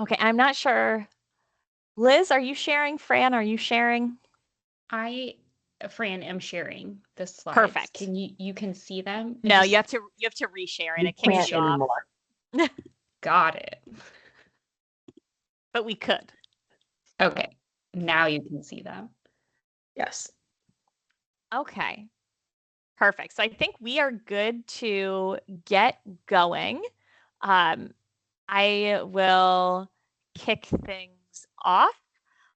Okay, I'm not sure. Liz, are you sharing? Fran, are you sharing? I, Fran, am sharing the slides. Perfect. Can you can see them? I No, just you have to reshare and We it kicks can't you off. anymore. got it. But we could. Okay, now you can see them. Yes. Okay. Perfect. So I think we are good to get going. Um, I will kick things off.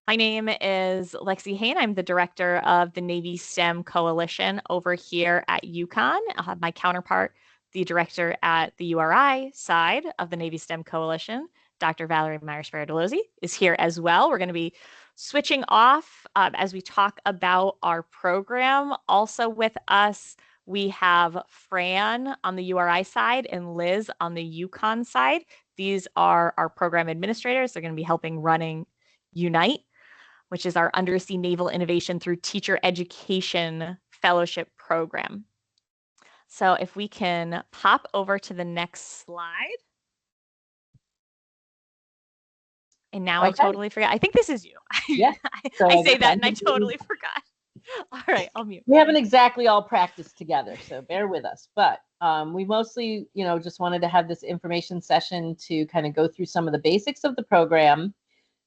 My name is Lexi Hain. I'm the director of the Navy STEM Coalition over here at UConn. I'll have my counterpart, the director at the URI side of the Navy STEM Coalition, Dr. Valerie Myers-Ferradolosi, is here as well. We're going to be switching off as we talk about our program. Also with us, we have Fran on the URI side and Liz on the UConn side. These are our program administrators. They're going to be helping running Unite, which is our Undersea Naval Innovation through Teacher Education Fellowship Program. So if we can pop over to the next slide. And now I totally forgot. I think this is you. Yeah. So I I say guess that I'm and I just getting, totally forgot. All right, I'll mute. we haven't exactly all practiced together, so bear with us. But we mostly, just wanted to have this information session to kind of go through some of the basics of the program,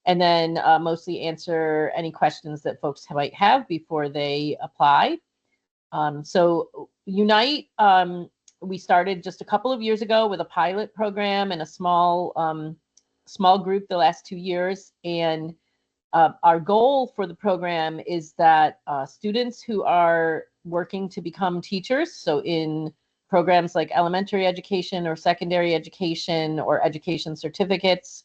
and then mostly answer any questions that folks might have before they apply. So Unite, we started just a couple of years ago with a pilot program and a small group the last 2 years. And our goal for the program is that students who are working to become teachers, so in programs like elementary education or secondary education or education certificates,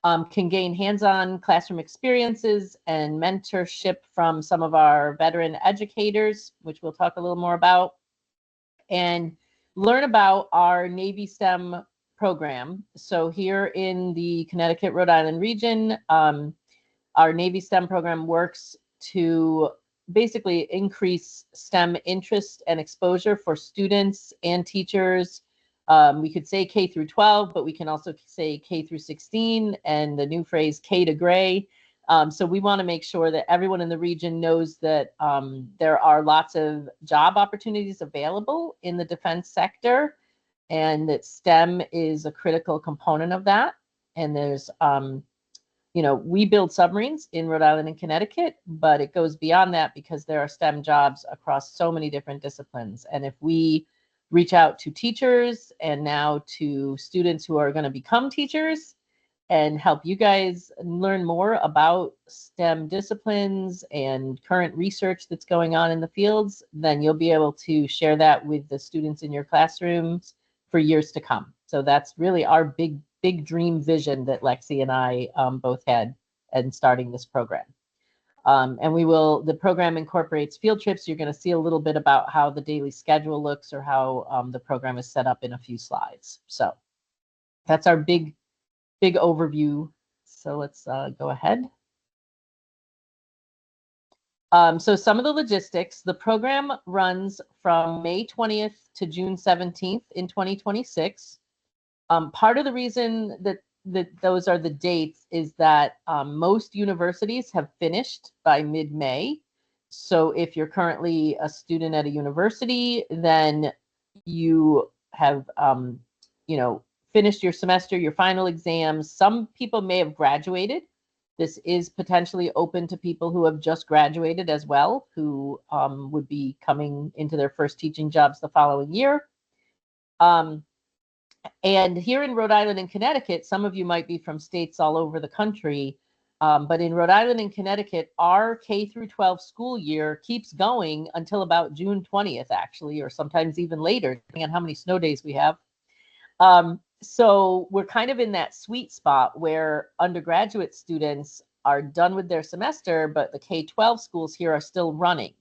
can gain hands-on classroom experiences and mentorship from some of our veteran educators, which we'll talk a little more about, and learn about our Navy STEM program. So here in the Connecticut, Rhode Island region, our Navy STEM program works to basically increase STEM interest and exposure for students and teachers. We could say K through 12, but we can also say K through 16 and the new phrase K to gray. So we want to make sure that everyone in the region knows that there are lots of job opportunities available in the defense sector, and that STEM is a critical component of that. And there's we build submarines in Rhode Island and Connecticut, but it goes beyond that because there are STEM jobs across so many different disciplines. And if we reach out to teachers and now to students who are going to become teachers and help you guys learn more about STEM disciplines and current research that's going on in the fields, then you'll be able to share that with the students in your classrooms for years to come. So that's really our big dream vision that Lexi and I both had in starting this program. And the program incorporates field trips. You're going to see a little bit about how the daily schedule looks or how the program is set up in a few slides. So that's our big overview. So let's go ahead. So some of the logistics, the program runs from May 20th to June 17th in 2026. Part of the reason that those are the dates is that most universities have finished by mid-May. So if you're currently a student at a university, then you have, finished your semester, your final exams. Some people may have graduated. This is potentially open to people who have just graduated as well, who would be coming into their first teaching jobs the following year. And here in Rhode Island and Connecticut, some of you might be from states all over the country, but in Rhode Island and Connecticut, our K through 12 school year keeps going until about June 20th, actually, or sometimes even later, depending on how many snow days we have. So we're kind of in that sweet spot where undergraduate students are done with their semester, but the K-12 schools here are still running.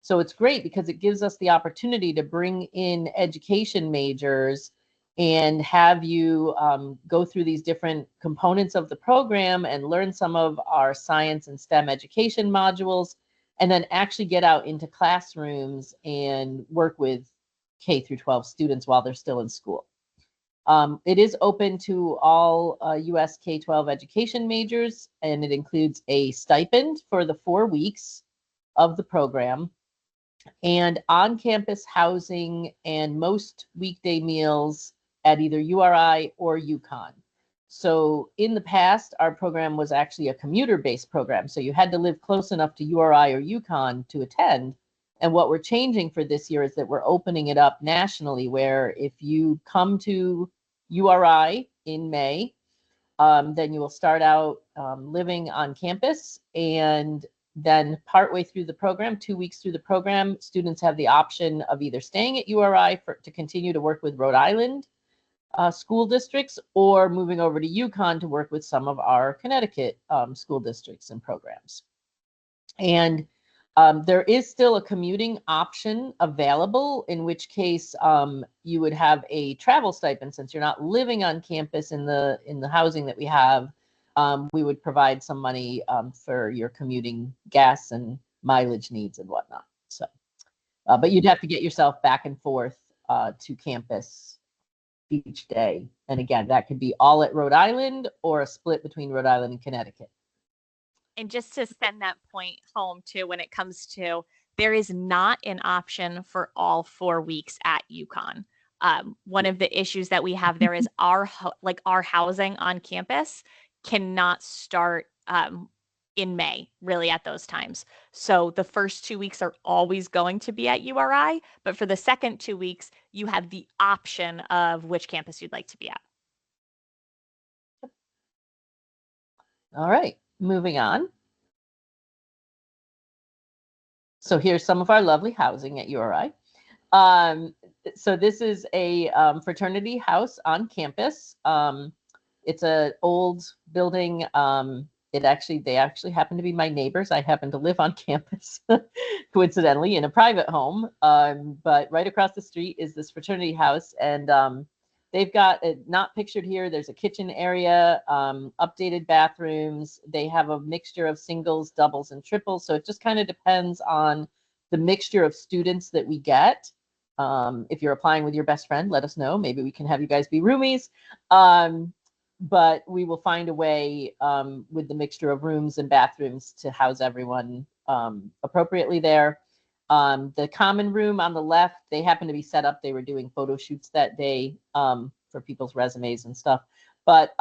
So it's great because it gives us the opportunity to bring in education majors and have you go through these different components of the program and learn some of our science and STEM education modules, and then actually get out into classrooms and work with K through 12 students while they're still in school. It is open to all US K-12 education majors, and it includes a stipend for the 4 weeks of the program, and on-campus housing and most weekday meals at either URI or UConn. So in the past, our program was actually a commuter-based program. So you had to live close enough to URI or UConn to attend. And what we're changing for this year is that we're opening it up nationally, where if you come to URI in May, then you will start out living on campus, and then partway through the program, 2 weeks through the program, students have the option of either staying at URI to continue to work with Rhode Island school districts, or moving over to UConn to work with some of our Connecticut school districts and programs. And there is still a commuting option available, in which case you would have a travel stipend. Since you're not living on campus in the housing that we have, we would provide some money for your commuting gas and mileage needs and whatnot. So, but you'd have to get yourself back and forth to campus each day. And again, that could be all at Rhode Island or a split between Rhode Island and Connecticut. And just to send that point home too, when it comes to, there is not an option for all 4 weeks at UConn. One of the issues that we have there is our housing on campus cannot start in May, really, at those times. So the first 2 weeks are always going to be at URI, but for the second 2 weeks, you have the option of which campus you'd like to be at. All right, moving on. So here's some of our lovely housing at URI. So this is a fraternity house on campus. It's an old building. They actually happen to be my neighbors. I happen to live on campus, coincidentally, in a private home. But right across the street is this fraternity house, and they've got, not pictured here, there's a kitchen area, updated bathrooms. They have a mixture of singles, doubles, and triples. So it just kind of depends on the mixture of students that we get. If you're applying with your best friend, let us know. Maybe we can have you guys be roomies. But we will find a way with the mixture of rooms and bathrooms to house everyone appropriately there. The common room on the left, they happen to be set up. They were doing photo shoots that day for people's resumes and stuff. But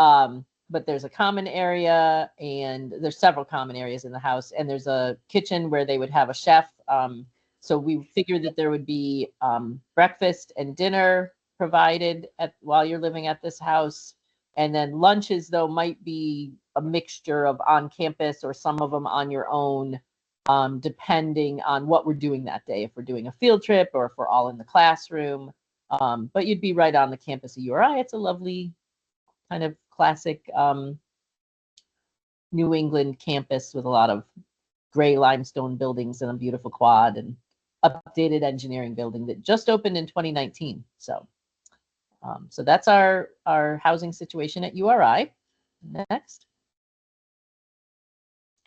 there's a common area, and there's several common areas in the house. And there's a kitchen where they would have a chef. So we figured that there would be breakfast and dinner provided while you're living at this house. And then lunches, though, might be a mixture of on campus or some of them on your own, depending on what we're doing that day. If we're doing a field trip or if we're all in the classroom, but you'd be right on the campus of URI. It's a lovely kind of classic New England campus with a lot of gray limestone buildings and a beautiful quad and updated engineering building that just opened in 2019. So that's our housing situation at URI. Next.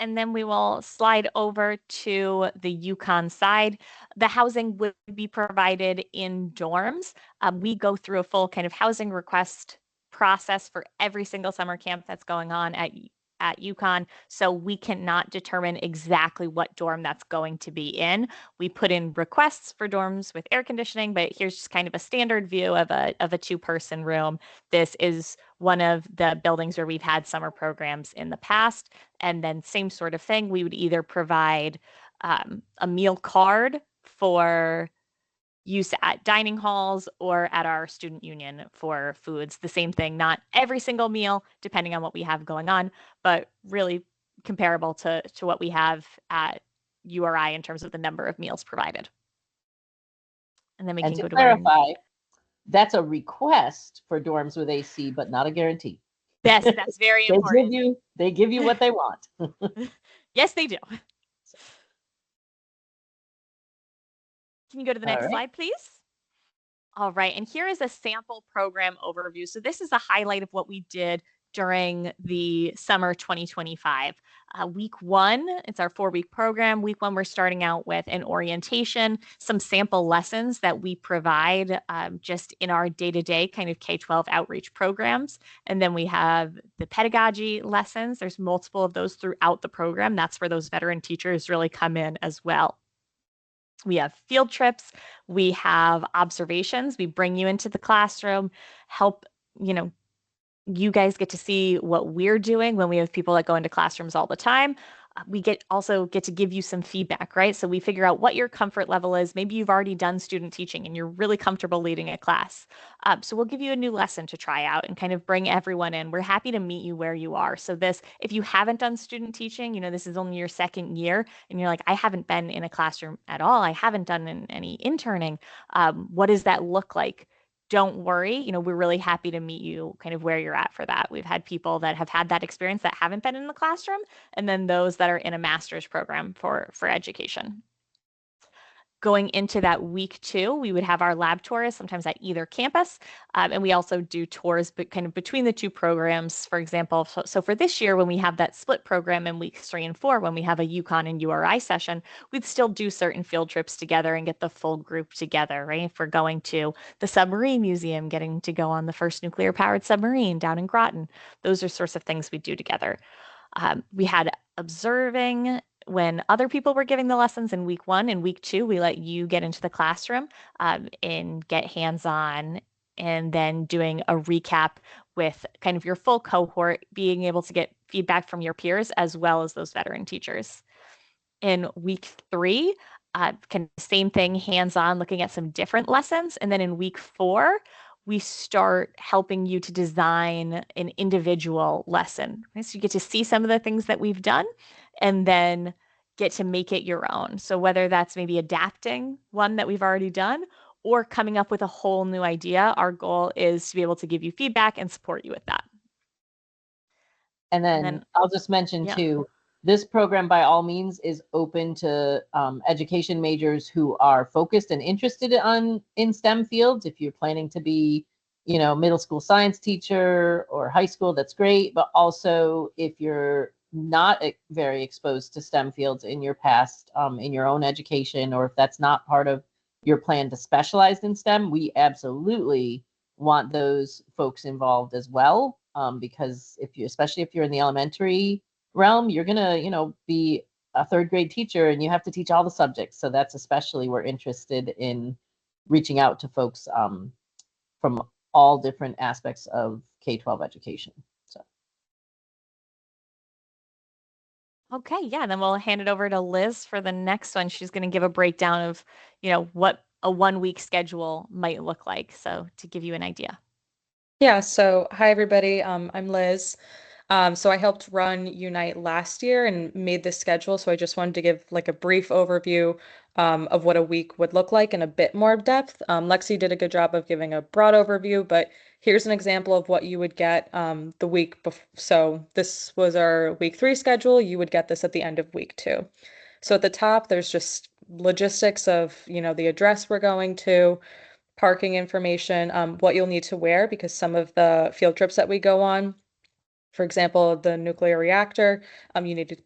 And then we will slide over to the UConn side. The housing would be provided in dorms. We go through a full kind of housing request process for every single summer camp that's going on at UConn. So we cannot determine exactly what dorm that's going to be in. We put in requests for dorms with air conditioning, but here's just kind of a standard view of a 2-person room. This is one of the buildings where we've had summer programs in the past. And then same sort of thing, we would either provide a meal card for use at dining halls or at our student union for foods. The same thing, not every single meal, depending on what we have going on, but really comparable to what we have at URI in terms of the number of meals provided. And then we can go to clarify, that's a request for dorms with AC, but not a guarantee. Yes, that's very important. They give you what they want. Yes, they do. Can you go to the next slide, please? All right, and here is a sample program overview. So this is a highlight of what we did during the summer 2025. Week one, it's our 4-week program. Week one, we're starting out with an orientation, some sample lessons that we provide just in our day-to-day kind of K-12 outreach programs. And then we have the pedagogy lessons. There's multiple of those throughout the program. That's where those veteran teachers really come in as well. We have field trips, we have observations. We bring you into the classroom, help, you know, you guys get to see what we're doing when we have people that go into classrooms all the time. We also get to give you some feedback, right? So we figure out what your comfort level is. Maybe you've already done student teaching and you're really comfortable leading a class. So we'll give you a new lesson to try out and kind of bring everyone in. We're happy to meet you where you are. So this, if you haven't done student teaching, this is only your second year and you're like, I haven't been in a classroom at all. I haven't done any interning. What does that look like? Don't worry, we're really happy to meet you kind of where you're at for that. We've had people that have had that experience that haven't been in the classroom, and then those that are in a master's program for education. Going into that week two, we would have our lab tours, sometimes at either campus. And we also do tours, but kind of between the two programs. For example, so for this year, when we have that split program in weeks 3 and 4, when we have a UConn and URI session, we'd still do certain field trips together and get the full group together, right? If we're going to the submarine museum, getting to go on the first nuclear powered submarine down in Groton, those are sorts of things we do together. We had observing when other people were giving the lessons in week 1 and week 2. We let you get into the classroom and get hands-on, and then doing a recap with kind of your full cohort, being able to get feedback from your peers as well as those veteran teachers. In week 3, kind of same thing, hands-on, looking at some different lessons. And then in week 4, we start helping you to design an individual lesson. Right? So you get to see some of the things that we've done and then get to make it your own. So whether that's maybe adapting one that we've already done or coming up with a whole new idea, our goal is to be able to give you feedback and support you with that. And then I'll just mention too, this program by all means is open to education majors who are focused and interested in STEM fields. If you're planning to be, middle school science teacher or high school, that's great. But also if you're not very exposed to STEM fields in your past, in your own education, or if that's not part of your plan to specialize in STEM, we absolutely want those folks involved as well. Because especially if you're in the elementary realm, you're gonna, be a 3rd grade teacher and you have to teach all the subjects. So that's especially, we're interested in reaching out to folks from all different aspects of K-12 education. So. Okay, yeah, then we'll hand it over to Liz for the next one. She's going to give a breakdown of, what a 1-week schedule might look like. So to give you an idea. Yeah, so hi everybody. I'm Liz. So I helped run Unite last year and made this schedule. So I just wanted to give like a brief overview of what a week would look like in a bit more depth. Lexi did a good job of giving a broad overview, but here's an example of what you would get the week before. So this was our week 3 schedule. You would get this at the end of week 2. So at the top, there's just logistics of, the address we're going to, parking information, what you'll need to wear, because some of the field trips that we go on, for example, the nuclear reactor, you need to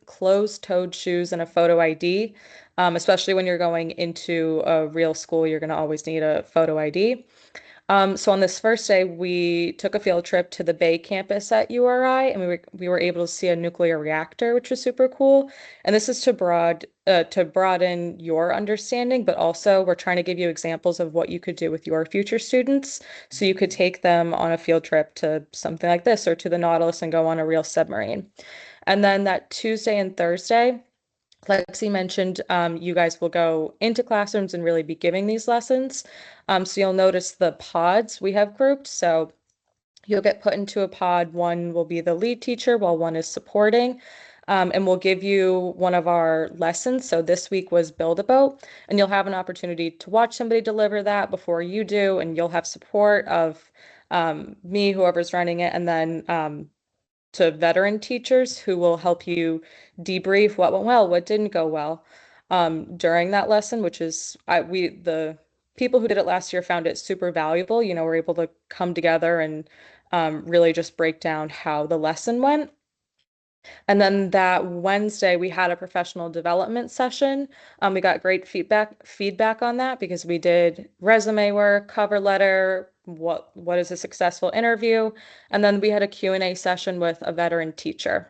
closed-toed shoes and a photo ID. Especially when you're going into a real school, you're going to always need a photo ID. So on this first day, we took a field trip to the Bay campus at URI, and we were able to see a nuclear reactor, which was super cool. And this is to broaden your understanding, but also we're trying to give you examples of what you could do with your future students. So you could take them on a field trip to something like this or to the Nautilus and go on a real submarine. And then that Tuesday and Thursday, Lexi mentioned, you guys will go into classrooms and really be giving these lessons. So you'll notice the pods we have grouped. So you'll get put into a pod. One will be the lead teacher while one is supporting. And we'll give you one of our lessons. So this week was Build a Boat, and you'll have an opportunity to watch somebody deliver that before you do, and you'll have support of me, whoever's running it, and then to veteran teachers who will help you debrief what went well, what didn't go well during that lesson, which is the people who did it last year found it super valuable. We're able to come together and really just break down how the lesson went. And then that Wednesday, we had a professional development session. We got great feedback on that because we did resume work, cover letter, what is a successful interview, and then we had a Q&A session with a veteran teacher,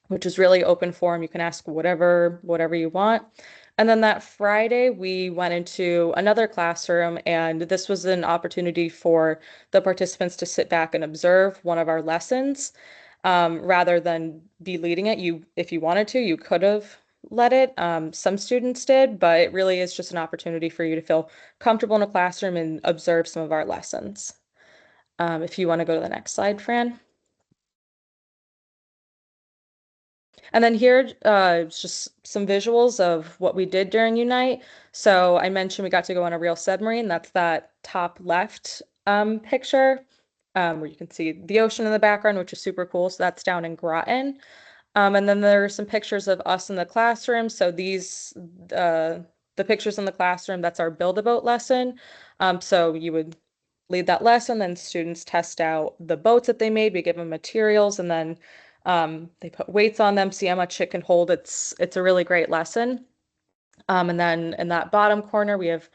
which is really open forum. You can ask whatever you want. And then that Friday, we went into another classroom, and this was an opportunity for the participants to sit back and observe one of our lessons, rather than be leading it. If you wanted to, you could have led it. Some students did, but it really is just an opportunity for you to feel comfortable in a classroom and observe some of our lessons. If you want to go to the next slide, Fran. And then here, it's just some visuals of what we did during Unite. So I mentioned we got to go on a real submarine. That's that top left picture, where you can see the ocean in the background, which is super cool. So that's down in Groton. And then there are some pictures of us in the classroom. So the pictures in the classroom, that's our Build-A-Boat lesson. So you would lead that lesson, then students test out the boats that they made. We give them materials, and then they put weights on them, see how much it can hold. It's a really great lesson. And then in that bottom corner, we have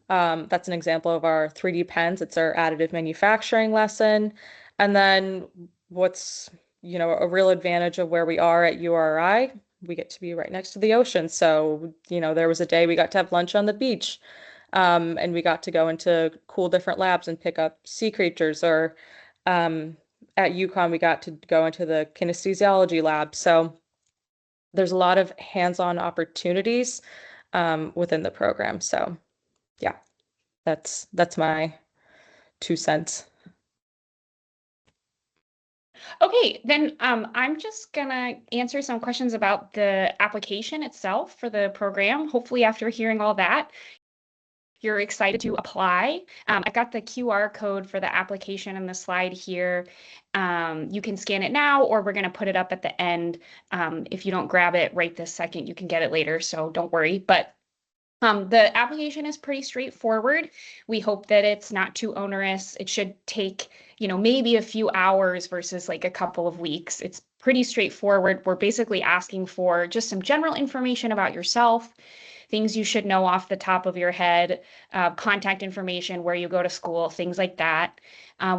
that's an example of our 3D pens. It's our additive manufacturing lesson. And then what's, a real advantage of where we are at URI, we get to be right next to the ocean. So, there was a day we got to have lunch on the beach. And we got to go into cool different labs and pick up sea creatures, or at UConn, we got to go into the kinesthesiology lab. So there's a lot of hands-on opportunities within the program. So yeah, that's my 2 cents. Okay, then I'm just gonna answer some questions about the application itself for the program. Hopefully, after hearing all that, you're excited to apply. I've got the QR code for the application in the slide here. You can scan it now, or we're gonna put it up at the end. If you don't grab it right this second, you can get it later, so don't worry. But the application is pretty straightforward. We hope that it's not too onerous. It should take, maybe a few hours versus like a couple of weeks. It's pretty straightforward. We're basically asking for just some general information about yourself, things you should know off the top of your head, contact information, where you go to school, things like that.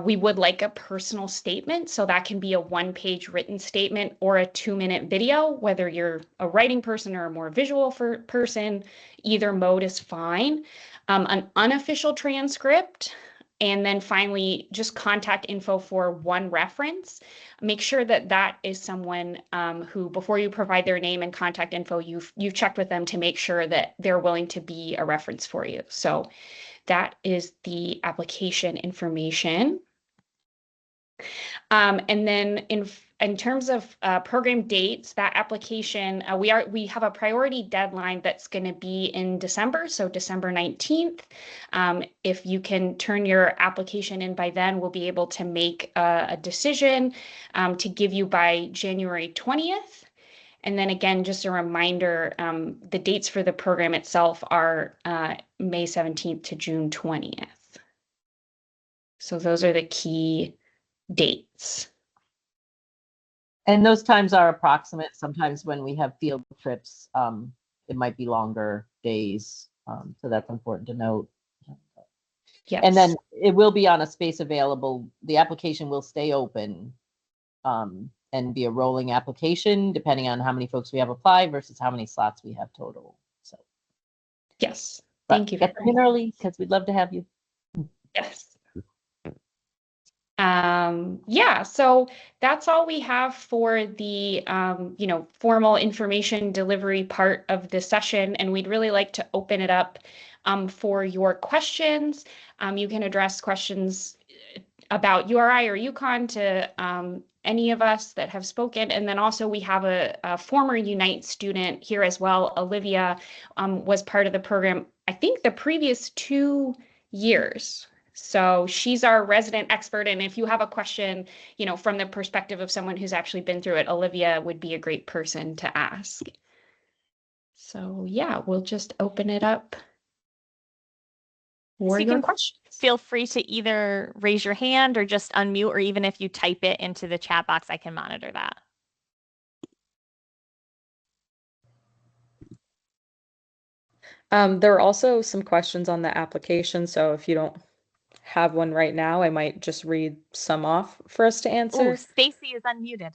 We would like a personal statement, so that can be a one-page written statement or a 2-minute video, whether you're a writing person or a more visual person, either mode is fine. An unofficial transcript, and then finally, just contact info for one reference. Make sure that that is someone who, before you provide their name and contact info, you've checked with them to make sure that they're willing to be a reference for you. So that is the application information. And then in terms of program dates, that application, we have a priority deadline that's going to be in December, so December 19th. If you can turn your application in by then, we'll be able to make a decision to give you by January 20th. And then again, just a reminder, the dates for the program itself are May 17th to June 20th. So those are the key dates. And those times are approximate. Sometimes when we have field trips, it might be longer days. So that's important to note. Yes. And then it will be on a space available. The application will stay open and be a rolling application depending on how many folks we have apply versus how many slots we have total. So yes, thank you. Get them in early because we'd love to have you. Yes. Yeah, so that's all we have for the formal information delivery part of the session, and we'd really like to open it up for your questions. You can address questions about URI or UConn to any of us that have spoken, and then also we have a former Unite student here as well. Olivia was part of the program, I think, the previous 2 years. So she's our resident expert, and if you have a question, from the perspective of someone who's actually been through it, Olivia would be a great person to ask. So yeah, we'll just open it up for you your can questions. feel free to either raise your hand or just unmute, or even if you type it into the chat box, I can monitor that. There are also some questions on the application, so if you don't have one right now, I might just read some off for us to Oh, answer. Stacy is unmuted.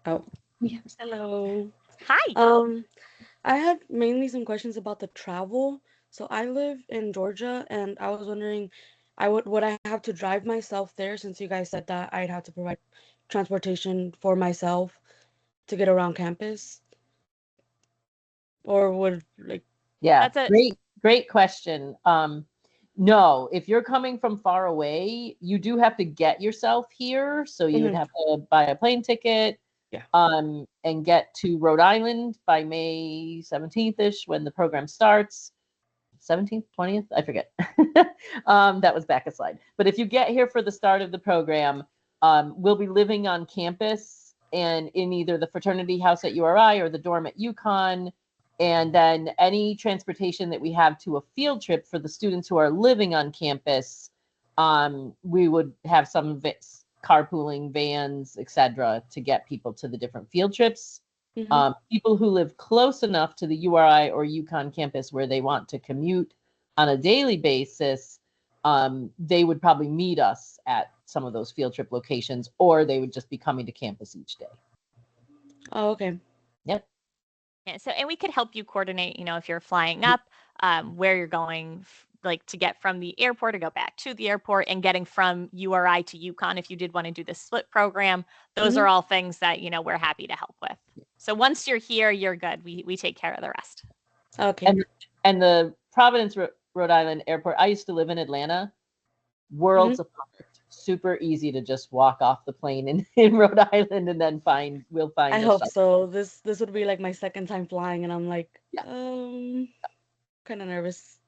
Oh, Yes. Hello. Hi. I had mainly some questions about the travel. So I live in Georgia, and I was wondering, would I have to drive myself there since you guys said that I'd have to provide transportation for myself to get around campus, or would like Yeah, That's a great question. No, if you're coming from far away, you do have to get yourself here. So you would Mhm. have to buy a plane ticket, Yeah. and get to Rhode Island by May 17th-ish when the program starts. 17th, 20th, I forget. That was back a slide. But if you get here for the start of the program, we'll be living on campus and in either the fraternity house at URI or the dorm at UConn. And then any transportation that we have to a field trip for the students who are living on campus, we would have some carpooling vans, etc., to get people to the different field trips. Mhm. People who live close enough to the URI or UConn campus where they want to commute on a daily basis, they would probably meet us at some of those field trip locations, or they would just be coming to campus each day. Oh, okay. Yep. Yeah, so, and we could help you coordinate, if you're flying up, where you're going, like to get from the airport to go back to the airport, and getting from URI to UConn if you did want to do the split program. Those are all things that, we're happy to help with. So once you're here, you're good. We take care of the rest. Okay. And the Providence, Rhode Island airport, I used to live in Atlanta. Worlds apart. Super easy to just walk off the plane in Rhode Island and then we'll find I a hope shuttle. so. This would be like my second time flying, and I'm like, Yeah. kind of nervous.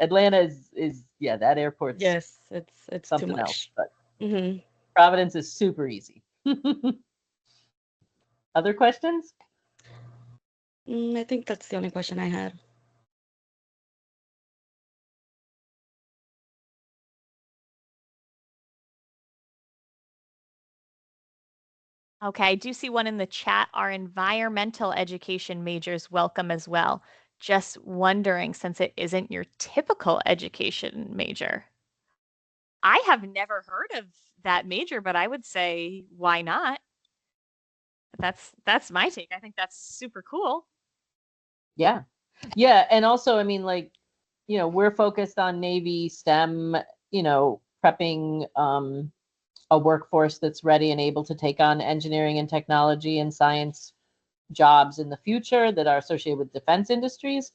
Atlanta is that airport's Yes, it's too something else, much. but Providence is super easy. Other questions? I think that's the only question I had. Okay, I do see one in the chat. Our environmental education majors welcome as well. Just wondering, since it isn't your typical education major. I have never heard of that major, but I would say, why not? That's my take. I think that's super cool. Yeah. And also, I mean, like, we're focused on Navy STEM, prepping a workforce that's ready and able to take on engineering and technology and science jobs in the future that are associated with defense industries.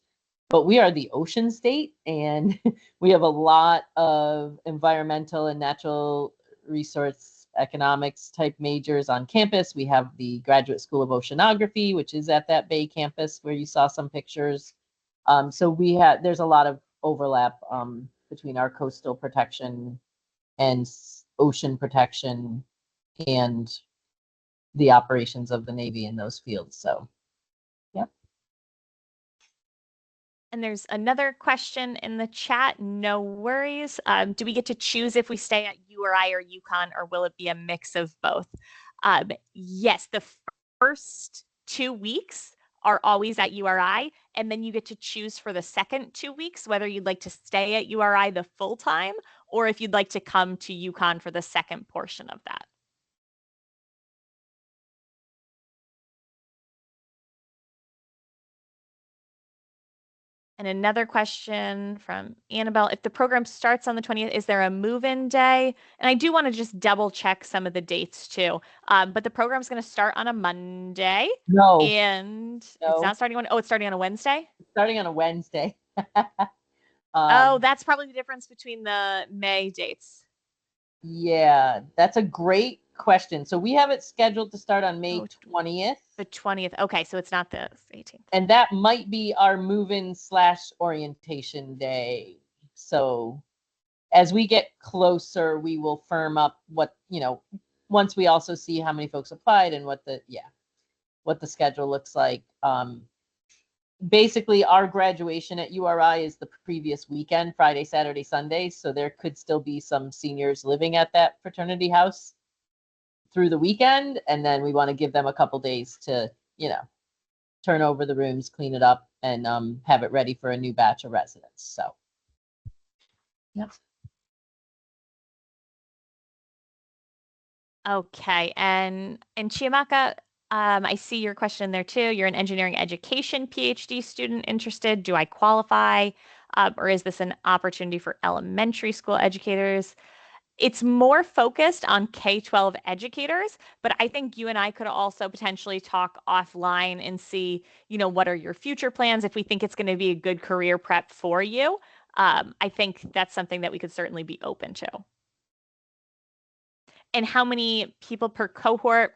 But we are the ocean state, and we have a lot of environmental and natural resource economics type majors on campus. We have the Graduate School of Oceanography, which is at that Bay campus where you saw some pictures. So there's a lot of overlap between our coastal protection and ocean protection and the operations of the Navy in those fields. So, yeah. And there's another question in the chat. No worries. Do we get to choose if we stay at URI or UConn, or will it be a mix of both? Yes, the first 2 weeks are always at URI, and then you get to choose for the second 2 weeks whether you'd like to stay at URI the full time, or if you'd like to come to UConn for the second portion of that. And another question from Annabelle, if the program starts on the 20th, is there a move-in day? And I do want to just double check some of the dates too. But the program's going to start on a Monday. No. And it's not starting it's starting on a Wednesday? Starting on a Wednesday. Oh, that's probably the difference between the May dates. Yeah, that's a great question. So we have it scheduled to start on May 20th. The 20th. Okay, so it's not the 18th. And that might be our move-in / orientation day. So as we get closer, we will firm up what, once we also see how many folks applied and what the schedule looks like. basically our graduation at URI is the previous weekend, Friday, Saturday, Sunday. So there could still be some seniors living at that fraternity house through the weekend. And then we want to give them a couple days to, turn over the rooms, clean it up, and have it ready for a new batch of residents. So, yep. Okay, and Chiamaka, I see your question there too. You're an engineering education PhD student interested. Do I qualify? Or is this an opportunity for elementary school educators? It's more focused on K-12 educators, but I think you and I could also potentially talk offline and see, what are your future plans if we think it's going to be a good career prep for you. I think that's something that we could certainly be open to. And how many people per cohort?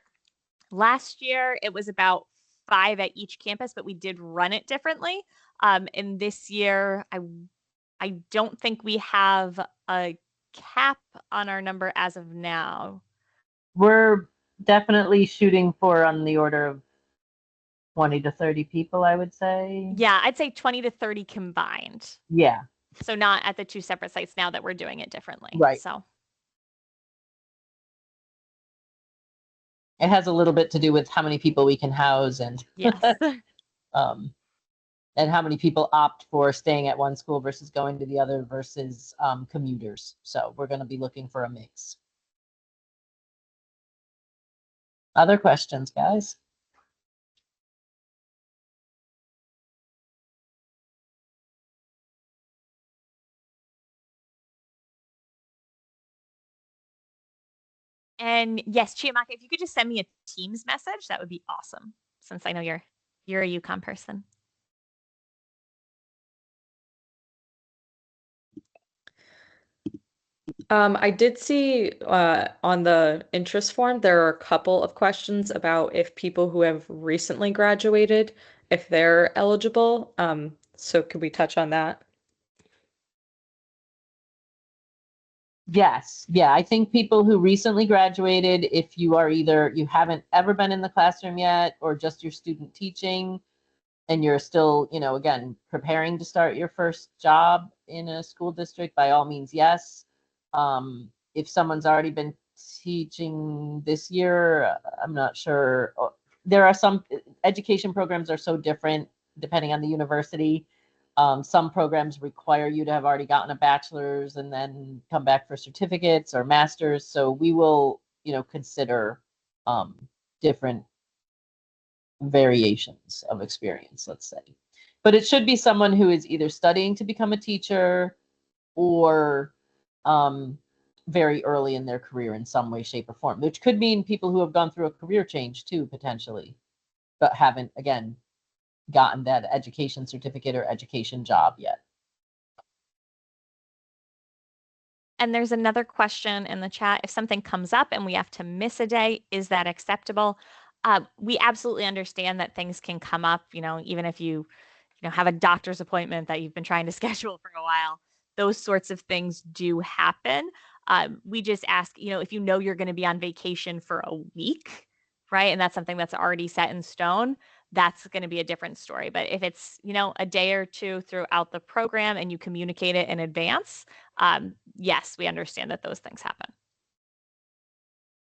Last year, it was about 5 at each campus, but we did run it differently. And this year, I don't think we have a cap on our number as of now. We're definitely shooting for on the order of 20 to 30 people, I would say. Yeah, I'd say 20 to 30 combined. Yeah. So not at the 2 separate sites now that we're doing it differently. Right. So it has a little bit to do with how many people we can house and yes. And how many people opt for staying at one school versus going to the other versus commuters. So we're going to be looking for a mix. Other questions, guys? And yes, Chiamaka, if you could just send me a Teams message, that would be awesome. Since I know you're a UConn person. I did see on the interest form, there are a couple of questions about if people who have recently graduated, if they're eligible. So could we touch on that? Yes. Yeah. I think people who recently graduated, if you are either you haven't ever been in the classroom yet or just your student teaching and you're still, again, preparing to start your first job in a school district, by all means, yes. If someone's already been teaching this year, I'm not sure. There are some education programs are so different depending on the university. Some programs require you to have already gotten a bachelor's and then come back for certificates or masters. So we will, consider different variations of experience, let's say. But it should be someone who is either studying to become a teacher or very early in their career in some way, shape, or form, which could mean people who have gone through a career change too, potentially, but haven't, again, gotten that education certificate or education job yet. And there's another question in the chat. If something comes up and we have to miss a day, is that acceptable? We absolutely understand that things can come up, even if you have a doctor's appointment that you've been trying to schedule for a while. Those sorts of things do happen. We just ask, if you're going to be on vacation for a week, right? And that's something that's already set in stone, that's going to be a different story. But if it's, a day or two throughout the program and you communicate it in advance, yes, we understand that those things happen.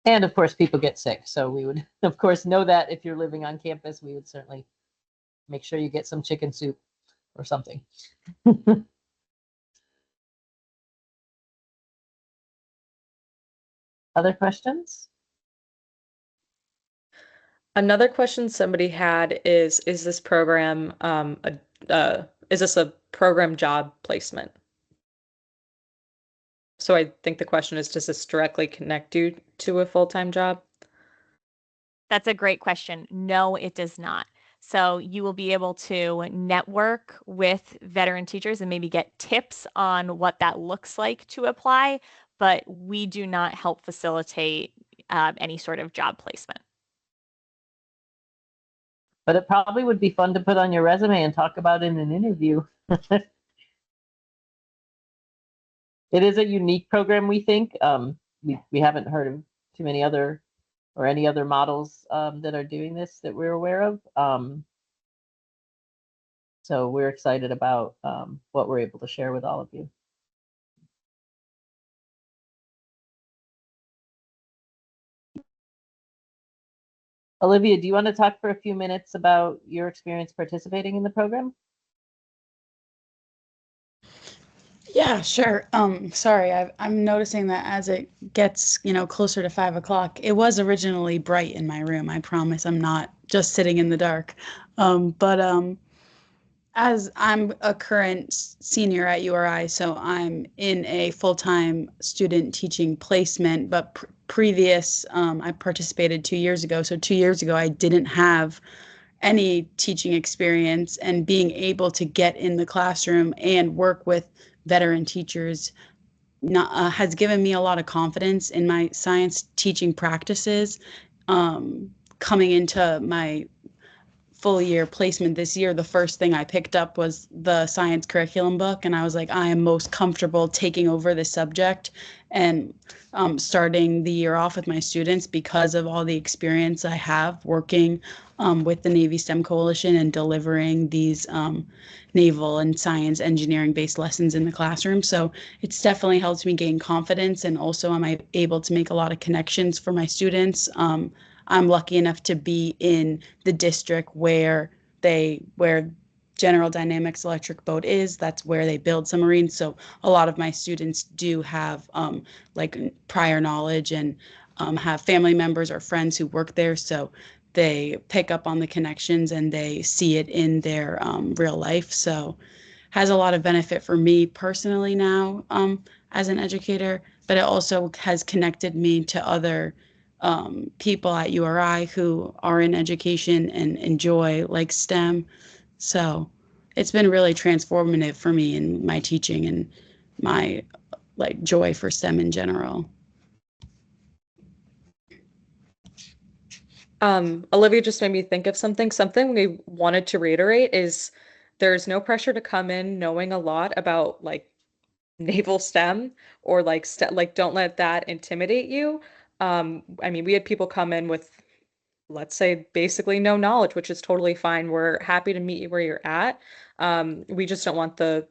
And of course, people get sick. So we would, of course, know that if you're living on campus, we would certainly make sure you get some chicken soup or something. Other questions? Another question somebody had is this program is this a program job placement? So I think the question is, does this directly connect you to a full-time job? That's a great question. No, it does not. So you will be able to network with veteran teachers and maybe get tips on what that looks like to apply, but we do not help facilitate any sort of job placement. But it probably would be fun to put on your resume and talk about in an interview. It is a unique program, we think. We haven't heard of too many other or any other models that are doing this that we're aware of. So we're excited about what we're able to share with all of you. Olivia, do you want to talk for a few minutes about your experience participating in the program? Yeah, sure. Sorry, I'm noticing that as it gets, closer to 5 o'clock, it was originally bright in my room. I promise I'm not just sitting in the dark. But as I'm a current senior at URI, so I'm in a full-time student teaching placement, but previous, I participated 2 years ago. So 2 years ago, I didn't have any teaching experience, and being able to get in the classroom and work with veteran teachers has given me a lot of confidence in my science teaching practices. Coming into my full year placement this year, the first thing I picked up was the science curriculum book, and I was like, I am most comfortable taking over this subject and starting the year off with my students because of all the experience I have working with the Navy STEM Coalition and delivering these naval and science engineering based lessons in the classroom. So it's definitely helped me gain confidence, and also I'm able to make a lot of connections for my students. I'm lucky enough to be in the district where General Dynamics Electric Boat is. That's where they build submarines. So a lot of my students do have like prior knowledge and have family members or friends who work there. So they pick up on the connections and they see it in their real life. So has a lot of benefit for me personally now as an educator, but it also has connected me to other people at URI who are in education and enjoy like STEM. So it's been really transformative for me in my teaching and my like joy for STEM in general. Olivia just made me think of something. Something we wanted to reiterate is there's no pressure to come in knowing a lot about like naval STEM or like don't let that intimidate you. I mean, we had people come in with, let's say, basically no knowledge, which is totally fine. We're happy to meet you where you're at. We just don't want the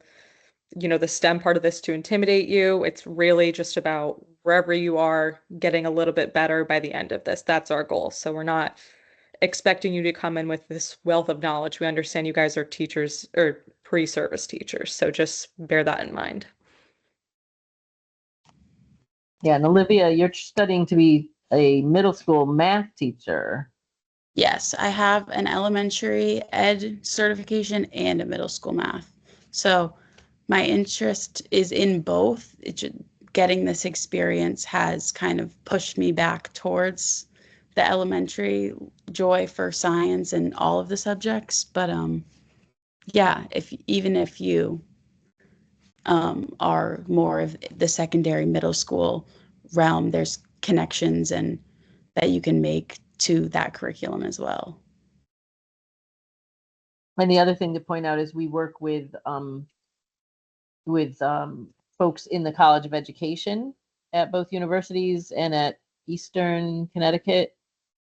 STEM part of this to intimidate you. It's really just about wherever you are getting a little bit better by the end of this. That's our goal. So we're not expecting you to come in with this wealth of knowledge. We understand you guys are teachers or pre-service teachers, so just bear that in mind. Yeah, and Olivia, you're studying to be a middle school math teacher. Yes, I have an elementary ed certification and a middle school math. So my interest is in both. Getting this experience has kind of pushed me back towards the elementary joy for science and all of the subjects. But yeah, if you are more of the secondary middle school realm, there's connections and that you can make to that curriculum as well. And the other thing to point out is we work with folks in the College of Education at both universities and at Eastern Connecticut,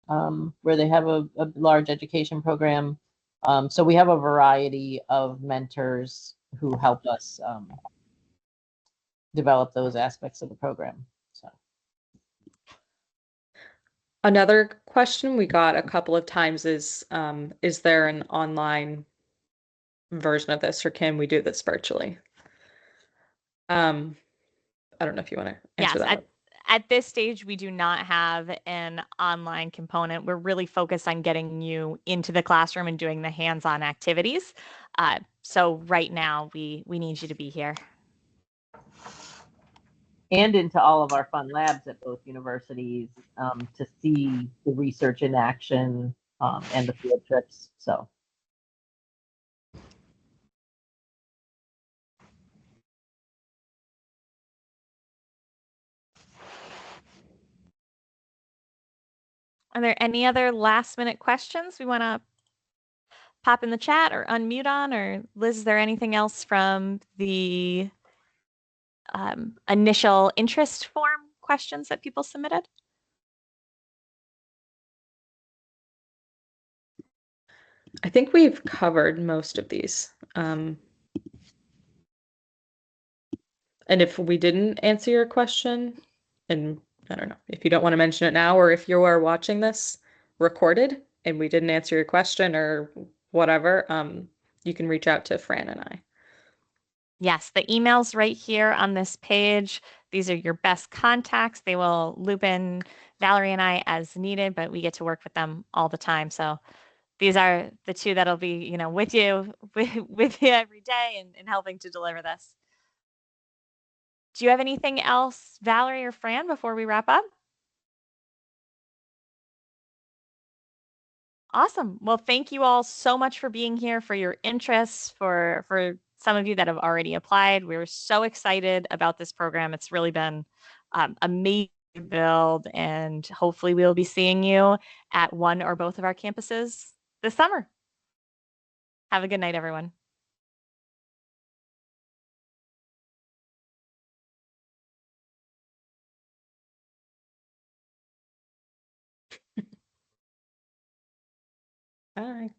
where they have a large education program. So we have a variety of mentors who help us develop those aspects of the program. So Another question we got a couple of times is there an online version of this, or can we do this virtually? I don't know if you want to answer Yes, that. at this stage, we do not have an online component. We're really focused on getting you into the classroom and doing the hands-on activities. So right now, we need you to be here. and into all of our fun labs at both universities to see the research in action and the field trips. So. Are there any other last minute questions we want to pop in the chat or unmute on? Or Liz, is there anything else from the initial interest form questions that people submitted? I think we've covered most of these. And if we didn't answer your question, and I don't know, if you don't want to mention it now, or if you are watching this recorded and we didn't answer your question or whatever, you can reach out to Fran and I. Yes, the email's right here on this page. These are your best contacts. They will loop in Valerie and I as needed, but we get to work with them all the time. So these are the two that'll be, with you with you every day and helping to deliver this. Do you have anything else, Valerie or Fran, before we wrap up? Awesome. Well, thank you all so much for being here, for your interest, for some of you that have already applied. We were so excited about this program. It's really been amazing to build, and hopefully we will be seeing you at one or both of our campuses this summer. Have a good night, everyone. Bye.